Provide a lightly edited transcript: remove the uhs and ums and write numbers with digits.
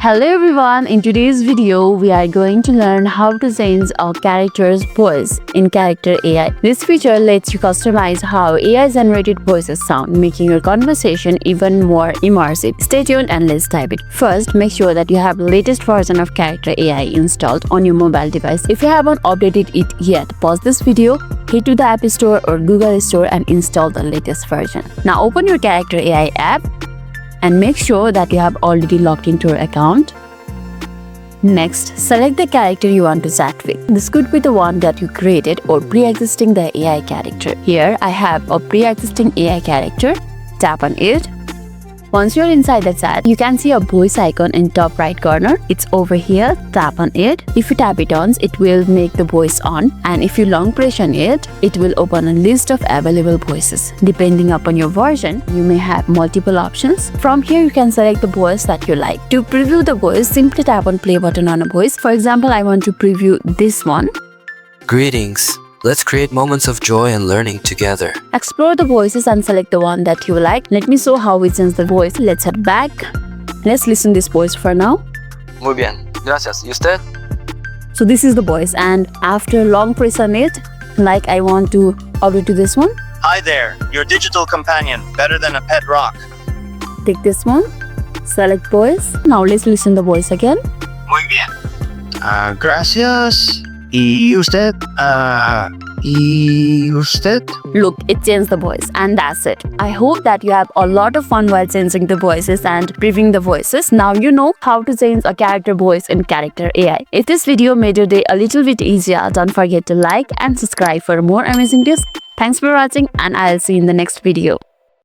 Hello everyone, in today's video we are going to learn how to change a character's voice in Character.AI. This feature lets you customize how AI generated voices sound, making your conversation even more immersive. Stay tuned and let's dive in. First, make sure that you have the latest version of Character.AI installed on your mobile device. If you haven't updated it yet, pause this video, head to the App Store or Google Store and install the latest version. Now open your Character.AI app and make sure that you have already logged into your account. Next, select the character you want to chat with. This could be the one that you created or pre-existing the AI character. Here, I have a pre-existing AI character. Tap on it. Once you're inside the chat, you can see a voice icon in top right corner. It's over here. Tap on it. If you tap it on, it will make the voice on. And if you long press on it, it will open a list of available voices. Depending upon your version, you may have multiple options. From here, you can select the voice that you like. To preview the voice, simply tap on play button on a voice. For example, I want to preview this one. Greetings. Let's create moments of joy and learning together. Explore the voices and select the one that you like. Let me show how we change the voice. Let's head back. Let's listen this voice for now. Muy bien. Gracias. ¿Y usted? So this is the voice, and after long press on it, like I want to update to this one. Hi there, your digital companion, better than a pet rock. Take this one. Select voice. Now let's listen the voice again. Muy bien. Gracias. ¿Y usted? ¿Y usted? Look, it changed the voice, and that's it. I hope that you have a lot of fun while changing the voices and previewing the voices. Now you know how to change a character voice in Character.AI. If this video made your day a little bit easier, don't forget to like and subscribe for more amazing tips. Thanks for watching, and I'll see you in the next video.